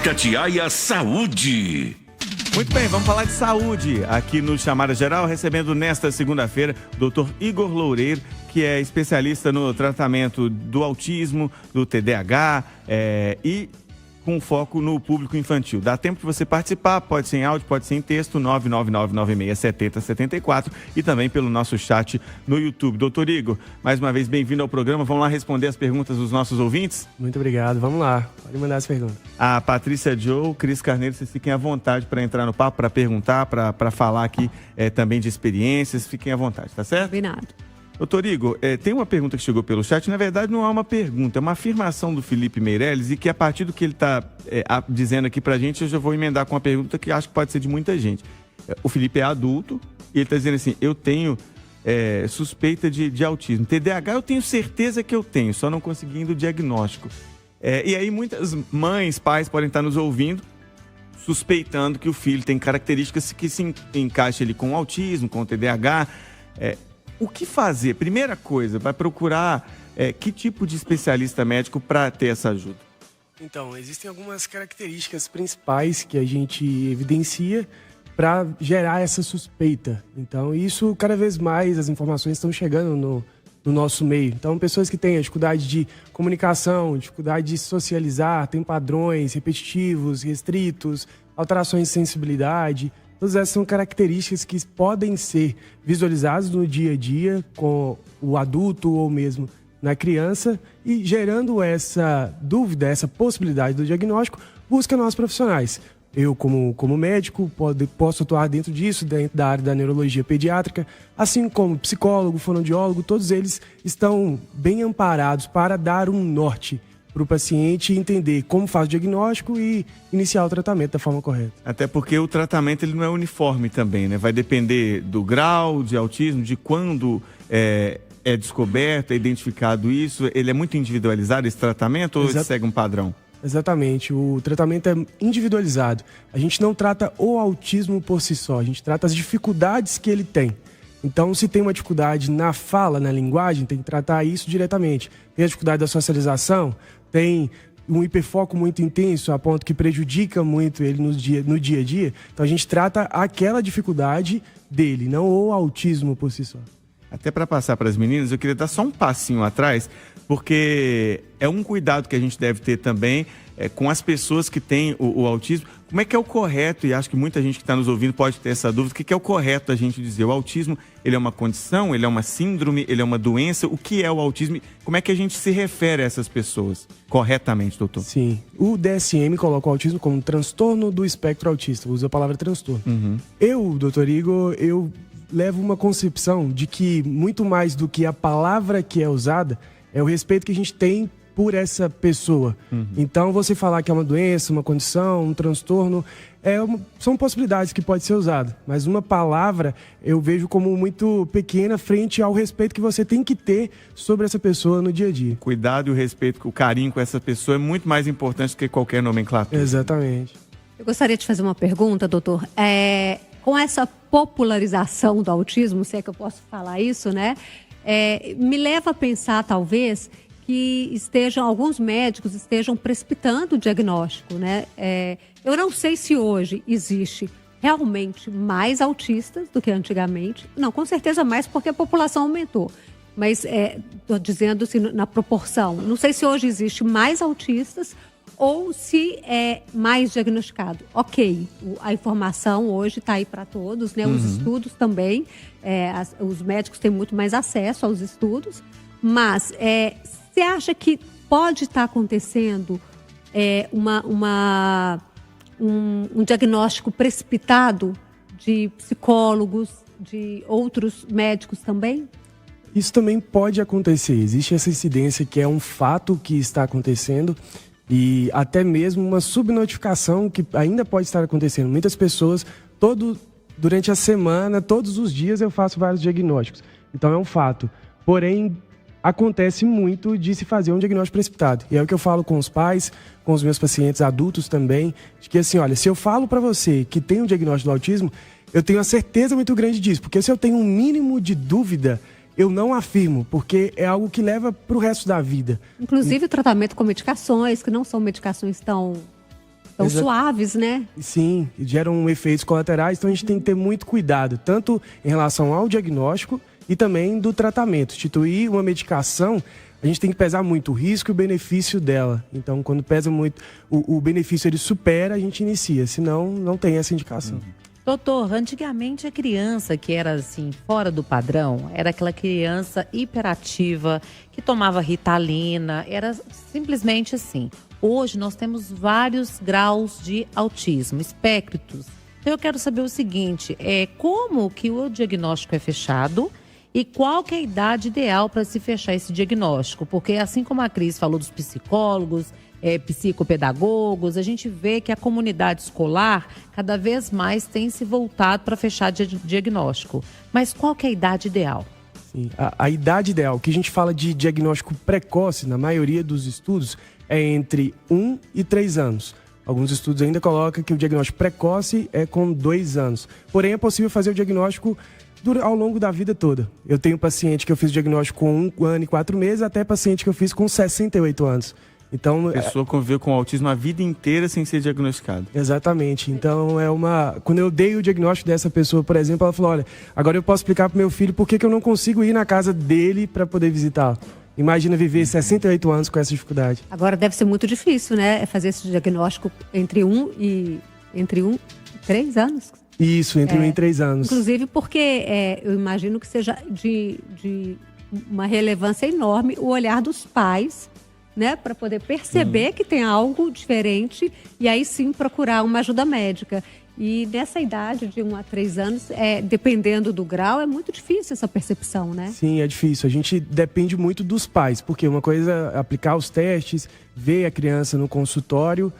Itatiaia Saúde. Muito bem, vamos falar de saúde aqui no Chamada Geral, recebendo nesta segunda-feira o Dr. Igor Loureiro, que é especialista no tratamento do autismo, do TDAH e com foco no público infantil. Dá tempo de você participar, pode ser em áudio, pode ser em texto, 999967074 e também pelo nosso chat no YouTube. Doutor Igor, mais uma vez bem-vindo ao programa. Vamos lá responder as perguntas dos nossos ouvintes? Muito obrigado, vamos lá. Pode mandar as perguntas. A Patrícia Joe, Cris Carneiro, vocês fiquem à vontade para entrar no papo, para perguntar, para falar aqui também de experiências. Fiquem à vontade, tá certo? Combinado. Doutor Igor, tem uma pergunta que chegou pelo chat, na verdade não é uma pergunta, é uma afirmação do Felipe Meirelles e que a partir do que ele está dizendo aqui pra gente, eu já vou emendar com uma pergunta que acho que pode ser de muita gente. O Felipe é adulto e ele está dizendo assim, eu tenho suspeita de autismo. TDAH eu tenho certeza que eu tenho, só não conseguindo o diagnóstico. E aí muitas mães, pais podem estar nos ouvindo, suspeitando que o filho tem características que se encaixam ali com o autismo, com o TDAH. O que fazer? Primeira coisa, vai procurar que tipo de especialista médico para ter essa ajuda? Então, existem algumas características principais que a gente evidencia para gerar essa suspeita. Então, isso cada vez mais as informações estão chegando no nosso meio. Então, pessoas que têm dificuldade de comunicação, dificuldade de socializar, têm padrões repetitivos, restritos, alterações de sensibilidade. Todas essas são características que podem ser visualizadas no dia a dia com o adulto ou mesmo na criança e gerando essa dúvida, essa possibilidade do diagnóstico, busca nós profissionais. Eu, como médico, posso atuar dentro disso, dentro da área da neurologia pediátrica, assim como psicólogo, fonoaudiólogo, todos eles estão bem amparados para dar um norte para o paciente entender como faz o diagnóstico e iniciar o tratamento da forma correta. Até porque o tratamento ele não é uniforme também, né? Vai depender do grau de autismo, de quando é descoberto, é identificado isso. Ele é muito individualizado, esse tratamento, ou ele segue um padrão? Exatamente, o tratamento é individualizado. A gente não trata o autismo por si só, a gente trata as dificuldades que ele tem. Então, se tem uma dificuldade na fala, na linguagem, tem que tratar isso diretamente. Tem a dificuldade da socialização, tem um hiperfoco muito intenso, a ponto que prejudica muito ele no dia a dia. Então, a gente trata aquela dificuldade dele, não o autismo por si só. Até para passar para as meninas, eu queria dar só um passinho atrás, porque é um cuidado que a gente deve ter também com as pessoas que têm o autismo. Como é que é o correto, e acho que muita gente que está nos ouvindo pode ter essa dúvida, o que é o correto a gente dizer? O autismo, ele é uma condição, ele é uma síndrome, ele é uma doença? O que é o autismo? Como é que a gente se refere a essas pessoas corretamente, doutor? Sim, o DSM coloca o autismo como um transtorno do espectro autista, usa a palavra transtorno. Eu, doutor Igor, eu levo uma concepção de que muito mais do que a palavra que é usada, é o respeito que a gente tem por essa pessoa. Então, você falar que é uma doença, uma condição, um transtorno, são possibilidades que pode ser usada. Mas uma palavra eu vejo como muito pequena frente ao respeito que você tem que ter sobre essa pessoa no dia a dia. Cuidado e o respeito, o carinho com essa pessoa é muito mais importante do que qualquer nomenclatura. Exatamente. Eu gostaria de fazer uma pergunta, doutor. Com essa popularização do autismo, se é que eu posso falar isso, né? Me leva a pensar, talvez, que alguns médicos estejam precipitando o diagnóstico, né? Eu não sei se hoje existe realmente mais autistas do que antigamente. Não, com certeza mais, porque a população aumentou. Mas estou dizendo assim, na proporção. Não sei se hoje existe mais autistas ou se é mais diagnosticado. Ok, a informação hoje está aí para todos, né? Os estudos também, os médicos têm muito mais acesso aos estudos, mas você acha que pode estar acontecendo um diagnóstico precipitado de psicólogos, de outros médicos também? Isso também pode acontecer, existe essa incidência que é um fato que está acontecendo, e até mesmo uma subnotificação que ainda pode estar acontecendo. Muitas pessoas, durante a semana, todos os dias eu faço vários diagnósticos. Então é um fato. Porém, acontece muito de se fazer um diagnóstico precipitado. E é o que eu falo com os pais, com os meus pacientes adultos também, de que assim, olha, se eu falo para você que tem um diagnóstico do autismo, eu tenho uma certeza muito grande disso. Porque se eu tenho um mínimo de dúvida, eu não afirmo, porque é algo que leva para o resto da vida. Inclusive o tratamento com medicações, que não são medicações tão tão suaves, né? Sim, geram efeitos colaterais, então a gente tem que ter muito cuidado, tanto em relação ao diagnóstico e também do tratamento. Instituir uma medicação, a gente tem que pesar muito o risco e o benefício dela. Então, quando pesa muito, o benefício ele supera, a gente inicia, senão não tem essa indicação. Doutor, antigamente a criança que era assim, fora do padrão, era aquela criança hiperativa, que tomava Ritalina, era simplesmente assim. Hoje nós temos vários graus de autismo, espectros. Então eu quero saber o seguinte, como que o diagnóstico é fechado e qual que é a idade ideal para se fechar esse diagnóstico? Porque assim como a Cris falou dos psicólogos, psicopedagogos, a gente vê que a comunidade escolar cada vez mais tem se voltado para fechar diagnóstico. Mas qual que é a idade ideal? Sim, a idade ideal, que a gente fala de diagnóstico precoce, na maioria dos estudos, é entre 1 e 3 anos. Alguns estudos ainda colocam que o diagnóstico precoce é com 2 anos. Porém, é possível fazer o diagnóstico ao longo da vida toda. Eu tenho paciente que eu fiz o diagnóstico com 1 ano e 4 meses, até paciente que eu fiz com 68 anos. Então, A pessoa conviveu com autismo a vida inteira sem ser diagnosticado. Exatamente. Então, quando eu dei o diagnóstico dessa pessoa, por exemplo, ela falou, olha, agora eu posso explicar pro meu filho por que eu não consigo ir na casa dele para poder visitá-lo. Imagina viver 68 anos com essa dificuldade. Agora deve ser muito difícil, né? Fazer esse diagnóstico entre 1 e 3 anos. Isso, entre 1 e 3 anos. Inclusive porque eu imagino que seja de uma relevância enorme o olhar dos pais, né? Para poder perceber que tem algo diferente e aí sim procurar uma ajuda médica. E nessa idade de 1 a 3 anos, dependendo do grau, é muito difícil essa percepção, né? Sim, é difícil. A gente depende muito dos pais, porque uma coisa é aplicar os testes, ver a criança no consultório,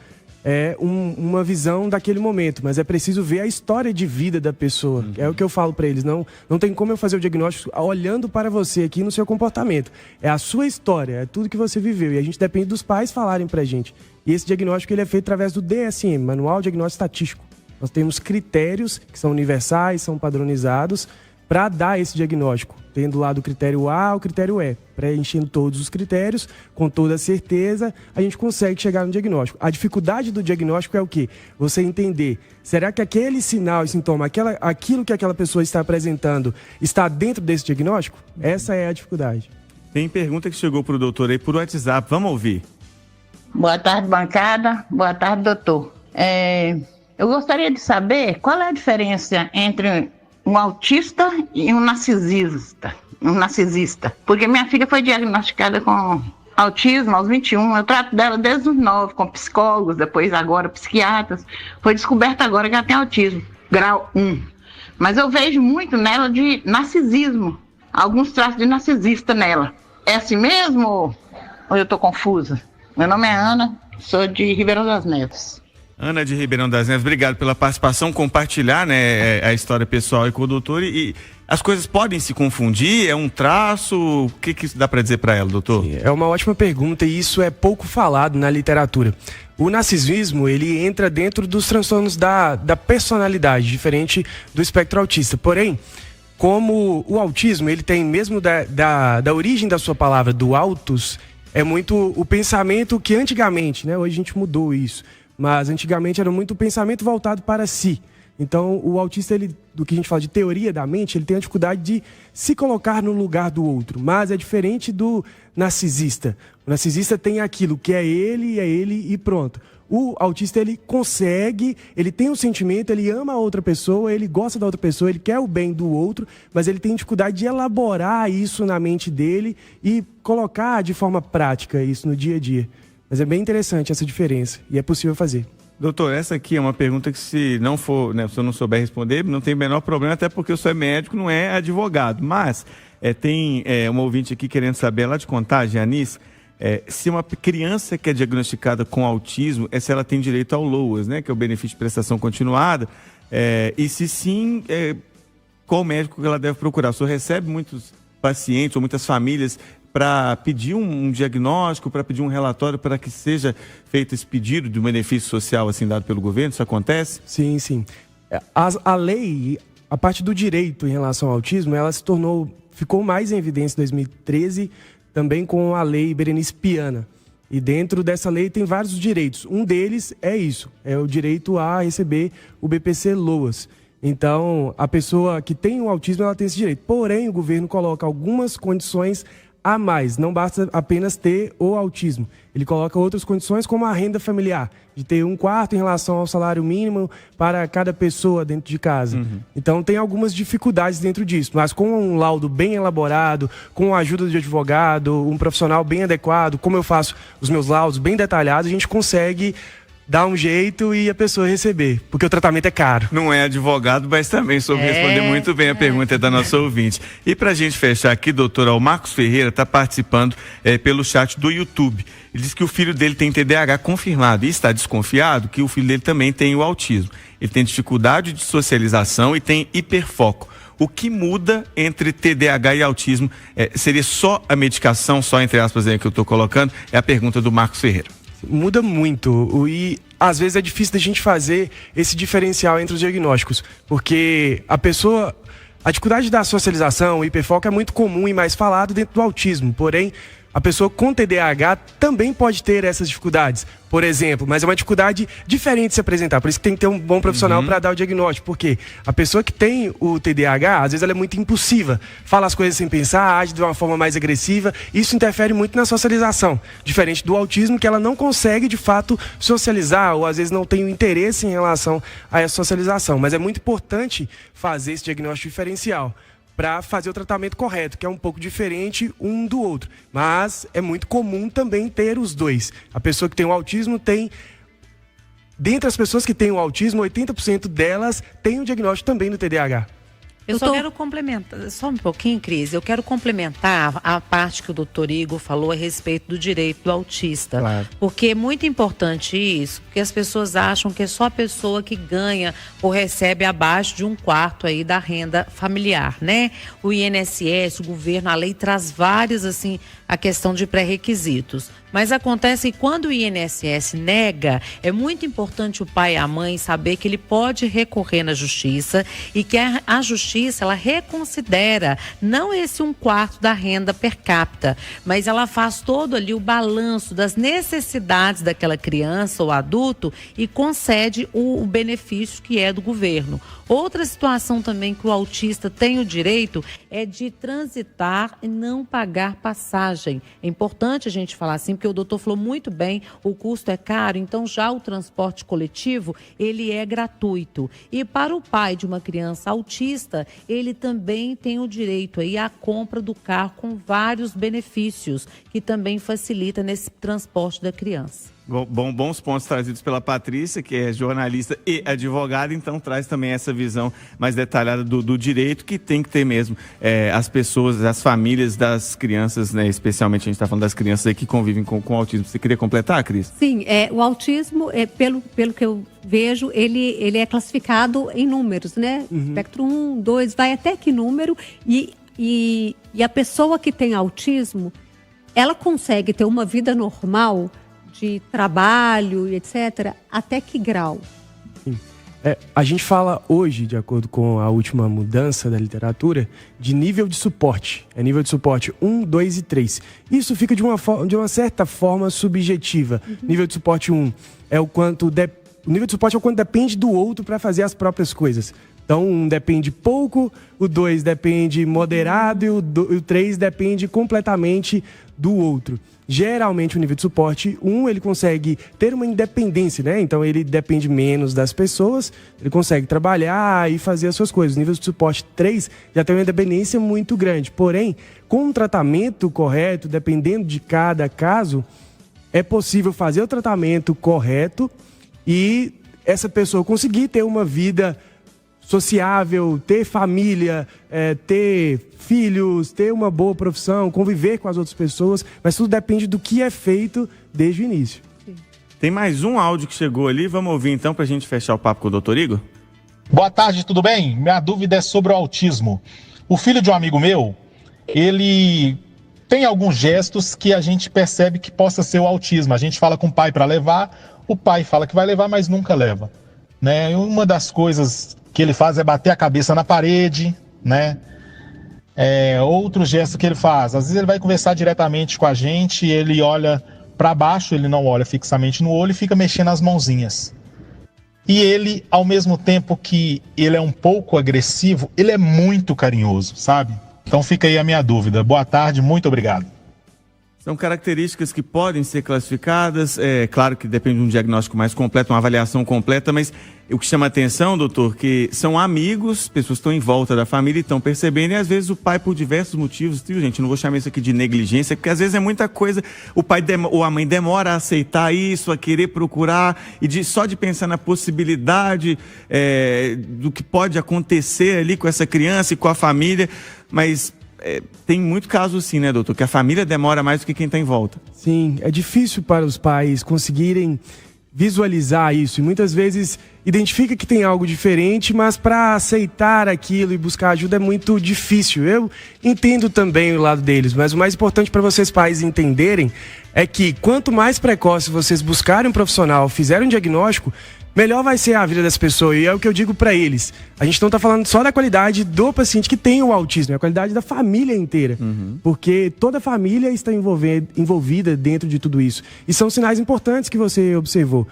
é uma visão daquele momento, mas é preciso ver a história de vida da pessoa. É o que eu falo para eles, não tem como eu fazer o diagnóstico olhando para você aqui no seu comportamento. É a sua história, é tudo que você viveu e a gente depende dos pais falarem pra gente. E esse diagnóstico ele é feito através do DSM, Manual Diagnóstico Estatístico. Nós temos critérios que são universais, são padronizados para dar esse diagnóstico, tendo lá do critério A ao critério E. Preenchendo todos os critérios, com toda certeza, a gente consegue chegar no diagnóstico. A dificuldade do diagnóstico é o quê? Você entender, será que aquele sinal e sintoma, aquilo que aquela pessoa está apresentando, está dentro desse diagnóstico? Essa é a dificuldade. Tem pergunta que chegou para o doutor aí por WhatsApp, vamos ouvir. Boa tarde, bancada. Boa tarde, doutor. Eu gostaria de saber qual é a diferença entre um autista e um narcisista. Porque minha filha foi diagnosticada com autismo aos 21. Eu trato dela desde os 9, com psicólogos, depois agora psiquiatras. Foi descoberto agora que ela tem autismo, grau 1. Mas eu vejo muito nela de narcisismo. Alguns traços de narcisista nela. É assim mesmo ou eu estou confusa? Meu nome é Ana, sou de Ribeirão das Neves. Ana de Ribeirão das Neves, obrigado pela participação, compartilhar, né, a história pessoal aí com o doutor. E as coisas podem se confundir? É um traço? O que dá para dizer para ela, doutor? É uma ótima pergunta e isso é pouco falado na literatura. O narcisismo, ele entra dentro dos transtornos da personalidade, diferente do espectro autista. Porém, como o autismo, ele tem mesmo da origem da sua palavra, do autos, é muito o pensamento que antigamente, né, hoje a gente mudou isso. Mas antigamente era muito o pensamento voltado para si. Então, o autista, do que a gente fala de teoria da mente, ele tem a dificuldade de se colocar no lugar do outro. Mas é diferente do narcisista. O narcisista tem aquilo que é ele e pronto. O autista, ele consegue, ele tem um sentimento, ele ama a outra pessoa, ele gosta da outra pessoa, ele quer o bem do outro, mas ele tem dificuldade de elaborar isso na mente dele e colocar de forma prática isso no dia a dia. Mas é bem interessante essa diferença e é possível fazer. Doutor, essa aqui é uma pergunta que se não for, né, se eu não souber responder, não tem o menor problema, até porque eu sou médico, não é advogado. Mas tem uma ouvinte aqui querendo saber, lá de Contagem, Anis, se uma criança que é diagnosticada com autismo, se ela tem direito ao LOAS, né, que é o benefício de prestação continuada, e se sim, qual médico que ela deve procurar? O senhor recebe muitos pacientes ou muitas famílias para pedir um diagnóstico, para pedir um relatório, para que seja feito esse pedido de um benefício social assim dado pelo governo? Isso acontece? Sim, sim. A lei, a parte do direito em relação ao autismo, ela ficou mais em evidência em 2013, também com a lei Berenice Piana. E dentro dessa lei tem vários direitos. Um deles é isso, é o direito a receber o BPC-LOAS. Então, a pessoa que tem o autismo, ela tem esse direito. Porém, o governo coloca algumas condições a mais. Não basta apenas ter o autismo. Ele coloca outras condições, como a renda familiar, de ter 1/4 em relação ao salário mínimo para cada pessoa dentro de casa. Então, tem algumas dificuldades dentro disso. Mas com um laudo bem elaborado, com a ajuda de advogado, um profissional bem adequado, como eu faço os meus laudos bem detalhados, a gente consegue dar um jeito e a pessoa receber, porque o tratamento é caro. Não é advogado, mas também soube responder muito bem a pergunta da nossa ouvinte. E pra gente fechar aqui, doutora, o Marcos Ferreira está participando pelo chat do YouTube. Ele diz que o filho dele tem TDAH confirmado e está desconfiado que o filho dele também tem o autismo. Ele tem dificuldade de socialização e tem hiperfoco. O que muda entre TDAH e autismo? Seria só a medicação, só entre aspas aí que eu estou colocando? É a pergunta do Marcos Ferreira. Muda muito e às vezes é difícil da gente fazer esse diferencial entre os diagnósticos, porque a dificuldade da socialização, o hiperfoco é muito comum e mais falado dentro do autismo, porém a pessoa com TDAH também pode ter essas dificuldades, por exemplo, mas é uma dificuldade diferente de se apresentar, por isso que tem que ter um bom profissional para dar o diagnóstico, porque a pessoa que tem o TDAH, às vezes ela é muito impulsiva, fala as coisas sem pensar, age de uma forma mais agressiva, isso interfere muito na socialização, diferente do autismo, que ela não consegue de fato socializar, ou às vezes não tem o interesse em relação a essa socialização, mas é muito importante fazer esse diagnóstico diferencial para fazer o tratamento correto, que é um pouco diferente um do outro. Mas é muito comum também ter os dois. A pessoa que tem o autismo tem... Dentre as pessoas que têm o autismo, 80% delas têm o diagnóstico também do TDAH. Eu só quero complementar, só um pouquinho, Cris, eu quero complementar a parte que o doutor Igor falou a respeito do direito do autista. Claro. Porque é muito importante isso, porque as pessoas acham que é só a pessoa que ganha ou recebe abaixo de 1/4 aí da renda familiar, né? O INSS, o governo, a lei traz várias, assim, a questão de pré-requisitos. Mas acontece que quando o INSS nega, é muito importante o pai e a mãe saber que ele pode recorrer na justiça e que a justiça, ela reconsidera não esse 1/4 da renda per capita, mas ela faz todo ali o balanço das necessidades daquela criança ou adulto e concede o benefício que é do governo. Outra situação também que o autista tem o direito é de transitar e não pagar passagem. É importante a gente falar assim, porque o doutor falou muito bem, o custo é caro, então já o transporte coletivo, ele é gratuito. E para o pai de uma criança autista, ele também tem o direito aí à compra do carro com vários benefícios, que também facilita nesse transporte da criança. Bons pontos trazidos pela Patrícia, que é jornalista e advogada, então traz também essa visão mais detalhada do direito que tem que ter mesmo as pessoas, as famílias das crianças, né? Especialmente a gente está falando das crianças aí que convivem com autismo. Você queria completar, Cris? Sim, o autismo, pelo que eu vejo, ele é classificado em números, né? Espectro 1, 2, vai até que número, e a pessoa que tem autismo, ela consegue ter uma vida normal de trabalho e etc., até que grau? Sim. A gente fala hoje, de acordo com a última mudança da literatura, de nível de suporte. É nível de suporte 1, 2 e 3. Isso fica de uma certa forma subjetiva. Nível de suporte 1 é o quanto... O nível de suporte é o quanto depende do outro para fazer as próprias coisas. Então, um depende pouco, o 2 depende moderado e o 3 depende completamente do outro. Geralmente, o nível de suporte 1, ele consegue ter uma independência, né? Então, ele depende menos das pessoas, ele consegue trabalhar e fazer as suas coisas. O nível de suporte 3 já tem uma independência muito grande. Porém, com um tratamento correto, dependendo de cada caso, é possível fazer o tratamento correto e essa pessoa conseguir ter uma vida sociável, ter família, ter filhos, ter uma boa profissão, conviver com as outras pessoas, mas tudo depende do que é feito desde o início. Tem mais um áudio que chegou ali, vamos ouvir então pra gente fechar o papo com o doutor Igor? Boa tarde, tudo bem? Minha dúvida é sobre o autismo. O filho de um amigo meu, ele tem alguns gestos que a gente percebe que possa ser o autismo. A gente fala com o pai para levar, o pai fala que vai levar, mas nunca leva, né? Uma das coisas que ele faz é bater a cabeça na parede, né? Outro gesto que ele faz, às vezes ele vai conversar diretamente com a gente, ele olha para baixo, ele não olha fixamente no olho e fica mexendo as mãozinhas. E ele, ao mesmo tempo que ele é um pouco agressivo, ele é muito carinhoso, sabe? Então fica aí a minha dúvida. Boa tarde, muito obrigado. São características que podem ser classificadas, claro que depende de um diagnóstico mais completo, uma avaliação completa, mas o que chama atenção, doutor, que são amigos, pessoas que estão em volta da família e estão percebendo, e às vezes o pai, por diversos motivos, gente, não vou chamar isso aqui de negligência, porque às vezes é muita coisa, o pai ou a mãe demora a aceitar isso, a querer procurar, e só de pensar na possibilidade do que pode acontecer ali com essa criança e com a família, mas... tem muito caso sim, né, doutor? Que a família demora mais do que quem está em volta. Sim, é difícil para os pais conseguirem visualizar isso. E muitas vezes identifica que tem algo diferente, mas para aceitar aquilo e buscar ajuda é muito difícil. Eu entendo também o lado deles, mas o mais importante para vocês pais entenderem é que quanto mais precoce vocês buscarem um profissional, fizerem um diagnóstico, melhor vai ser a vida dessa pessoa. E é o que eu digo para eles. A gente não está falando só da qualidade do paciente que tem o autismo, é a qualidade da família inteira. Porque toda a família está envolvida dentro de tudo isso. E são sinais importantes que você observou.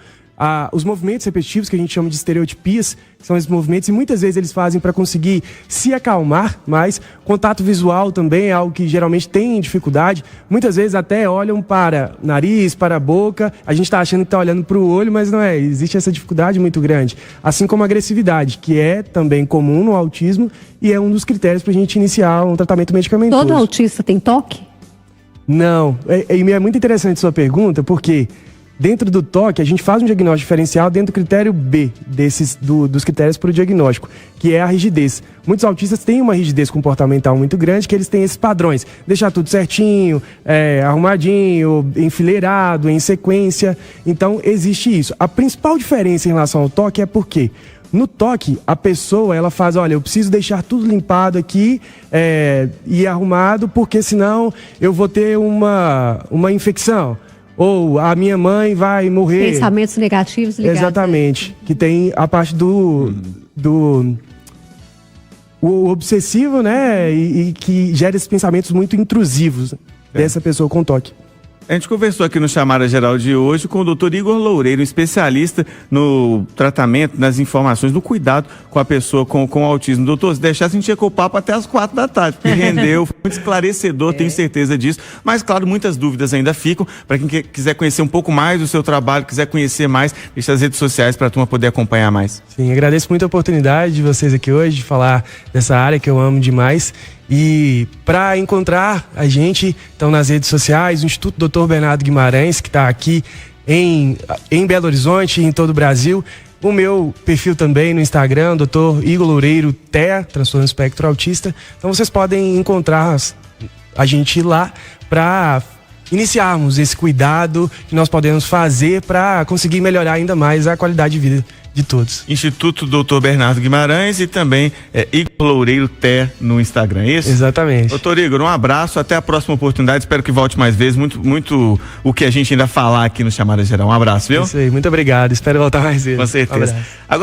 Os movimentos repetitivos, que a gente chama de estereotipias, são esses movimentos, e muitas vezes eles fazem para conseguir se acalmar, mas contato visual também é algo que geralmente tem dificuldade. Muitas vezes até olham para o nariz, para a boca, a gente está achando que está olhando para o olho, mas não é, existe essa dificuldade muito grande. Assim como a agressividade, que é também comum no autismo e é um dos critérios para a gente iniciar um tratamento medicamentoso. Todo autista tem toque? Não, e é muito interessante sua pergunta, porque... dentro do toque, a gente faz um diagnóstico diferencial dentro do critério B, dos critérios para o diagnóstico, que é a rigidez. Muitos autistas têm uma rigidez comportamental muito grande, que eles têm esses padrões. Deixar tudo certinho, arrumadinho, enfileirado, em sequência. Então, existe isso. A principal diferença em relação ao toque é porque... no toque, a pessoa, ela faz, olha, eu preciso deixar tudo limpado aqui e arrumado, porque senão eu vou ter uma infecção. Ou a minha mãe vai morrer. Pensamentos negativos ligados. Exatamente. Que tem a parte do o obsessivo, né? E que gera esses pensamentos muito intrusivos dessa pessoa com toque. A gente conversou aqui no Chamada Geral de hoje com o doutor Igor Loureiro, um especialista no tratamento, nas informações, no cuidado com a pessoa com autismo. Doutor, se deixasse, a gente ia com o papo até as 4 da tarde, porque rendeu, foi muito esclarecedor, tenho certeza disso. Mas, claro, muitas dúvidas ainda ficam. Para quem quiser conhecer um pouco mais do seu trabalho, quiser conhecer mais, deixa as redes sociais para a turma poder acompanhar mais. Sim, agradeço muito a oportunidade de vocês aqui hoje, de falar dessa área que eu amo demais. E para encontrar a gente, estão nas redes sociais, o Instituto Dr. Bernardo Guimarães, que está aqui em Belo Horizonte e em todo o Brasil. O meu perfil também no Instagram, Dr. Igor Loureiro, TEA, transtorno espectro autista. Então vocês podem encontrar a gente lá para iniciarmos esse cuidado que nós podemos fazer para conseguir melhorar ainda mais a qualidade de vida de todos. Instituto Dr. Bernardo Guimarães e também Igor Loureiro TEA no Instagram, é isso? Exatamente. Doutor Igor, um abraço, até a próxima oportunidade, espero que volte mais vezes, muito o que a gente ainda falar aqui no Chamada Geral. Um abraço, viu? Isso aí, muito obrigado, espero voltar mais vezes. Com certeza. Um abraço. Agora